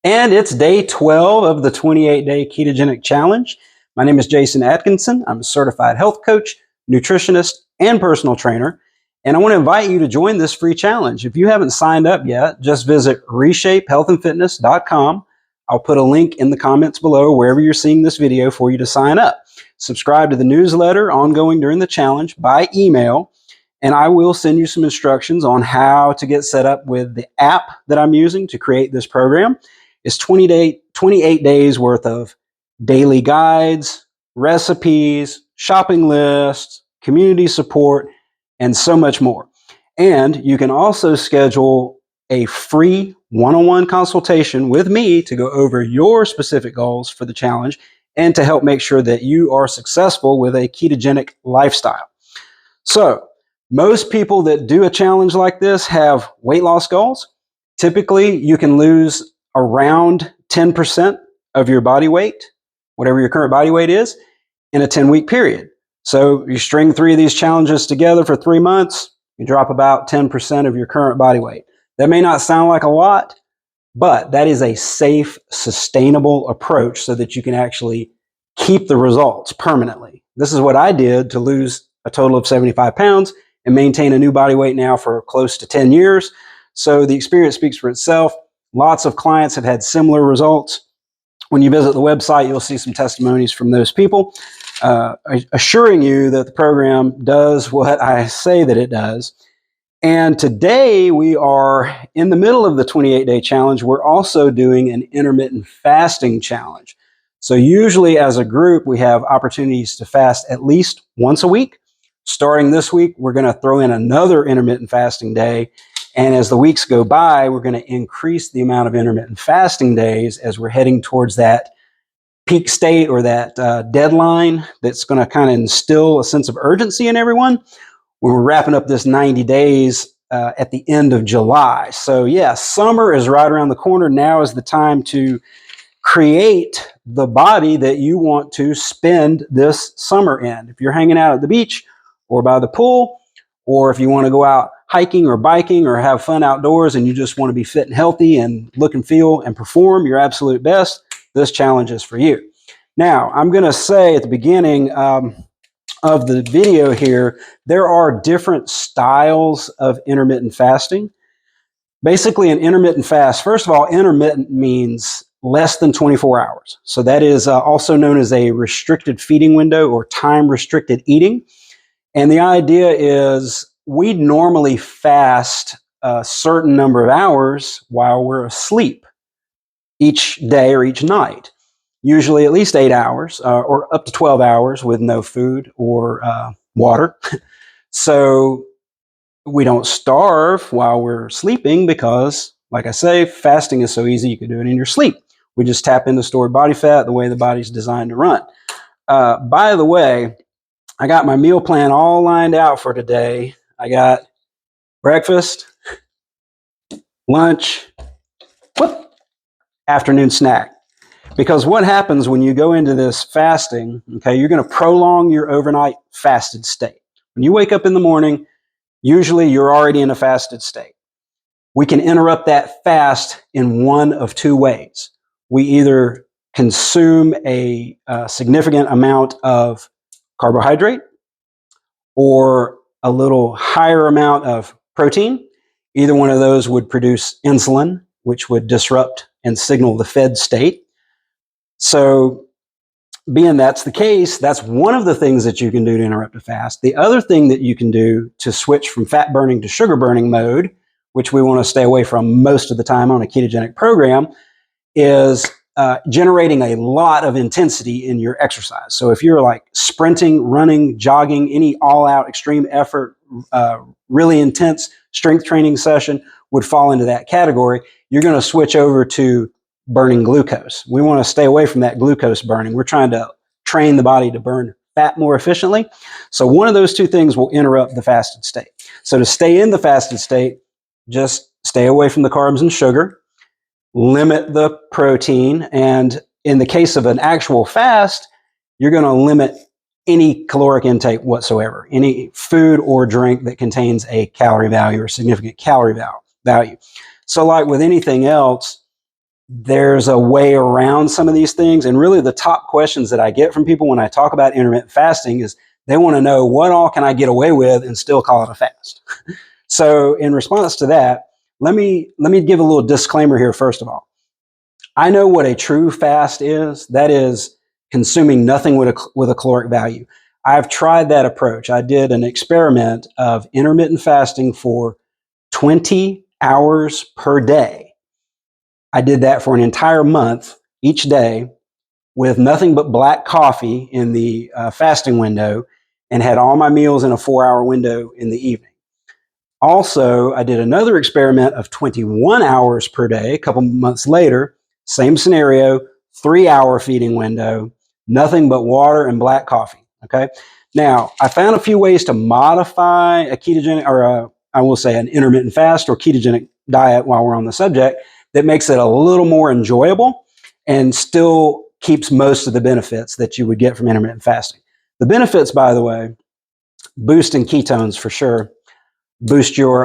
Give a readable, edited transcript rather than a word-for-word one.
And it's day 12 of the 28-day Ketogenic Challenge. My name is Jason Atkinson. I'm a certified health coach, nutritionist, and personal trainer. And I want to invite you to join this free challenge. If you haven't signed up yet, just visit reshapehealthandfitness.com. I'll put a link in the comments below wherever you're seeing this video for you to sign up. Subscribe to the newsletter ongoing during the challenge by email, and I will send you some instructions on how to get set up with the app that I'm using to create this program. It's 28 days worth of daily guides, recipes, shopping lists, community support, and so much more. And you can also schedule a free one-on-one consultation with me to go over your specific goals for the challenge and to help make sure that you are successful with a ketogenic lifestyle. So, most people that do a challenge like this have weight loss goals. Typically, you can lose around 10% of your body weight, whatever your current body weight is, in a 10-week period. So you string 3 of these challenges together for 3 months, you drop about 10% of your current body weight. That may not sound like a lot, but that is a safe, sustainable approach so that you can actually keep the results permanently. This is what I did to lose a total of 75 pounds and maintain a new body weight now for close to 10 years. So the experience speaks for itself. Lots of clients have had similar results. When you visit the website, you'll see some testimonies from those people, assuring you that the program does what I say that it does. And today we are in the middle of the 28-day challenge. We're also doing an intermittent fasting challenge. So usually as a group, we have opportunities to fast at least once a week. Starting this week, we're going to throw in another intermittent fasting day. And as the weeks go by, we're going to increase the amount of intermittent fasting days as we're heading towards that peak state or that deadline that's going to kind of instill a sense of urgency in everyone when we're wrapping up this 90 days at the end of July. So yeah, summer is right around the corner. Now is the time to create the body that you want to spend this summer in. If you're hanging out at the beach or by the pool, or if you want to go out hiking or biking or have fun outdoors and you just want to be fit and healthy and look and feel and perform your absolute best, this challenge is for you. Now, I'm going to say at the beginning of the video here, there are different styles of intermittent fasting. Basically, an intermittent fast, first of all, intermittent means less than 24 hours. So that is also known as a restricted feeding window or time-restricted eating. And the idea is we normally fast a certain number of hours while we're asleep each day or each night, usually at least 8 hours or up to 12 hours with no food or water. So we don't starve while we're sleeping because, like I say, fasting is so easy you can do it in your sleep. We just tap into stored body fat the way the body's designed to run. By the way, I got my meal plan all lined out for today. I got breakfast, lunch, afternoon snack. Because what happens when you go into this fasting, okay, you're going to prolong your overnight fasted state. When you wake up in the morning, usually you're already in a fasted state. We can interrupt that fast in one of 2 ways. We either consume a significant amount of carbohydrate or a little higher amount of protein. Either one of those would produce insulin, which would disrupt and signal the fed state. So being that's the case, that's one of the things that you can do to interrupt a fast. The other thing that you can do to switch from fat burning to sugar burning mode, which we want to stay away from most of the time on a ketogenic program, is generating a lot of intensity in your exercise. So if you're like sprinting, running, jogging, any all-out extreme effort, really intense strength training session would fall into that category. You're going to switch over to burning glucose. We want to stay away from that glucose burning. We're trying to train the body to burn fat more efficiently. So one of those 2 things will interrupt the fasted state. So to stay in the fasted state, just stay away from the carbs and sugar, limit the protein, and in the case of an actual fast, you're going to limit any caloric intake whatsoever, any food or drink that contains a calorie value or significant calorie value. So like with anything else, there's a way around some of these things. And really the top questions that I get from people when I talk about intermittent fasting is they want to know, what all can I get away with and still call it a fast? So in response to that, let me give a little disclaimer here first of all. I know what a true fast is. That is consuming nothing with a caloric value. I've tried that approach. I did an experiment of intermittent fasting for 20 hours per day. I did that for an entire month each day with nothing but black coffee in the fasting window, and had all my meals in a 4-hour window in the evening. Also, I did another experiment of 21 hours per day a couple months later, same scenario, 3-hour feeding window, nothing but water and black coffee. Okay. Now, I found a few ways to modify a ketogenic, or I will say an intermittent fast or ketogenic diet while we're on the subject, that makes it a little more enjoyable and still keeps most of the benefits that you would get from intermittent fasting. The benefits, by the way, boosting ketones for sure, boost your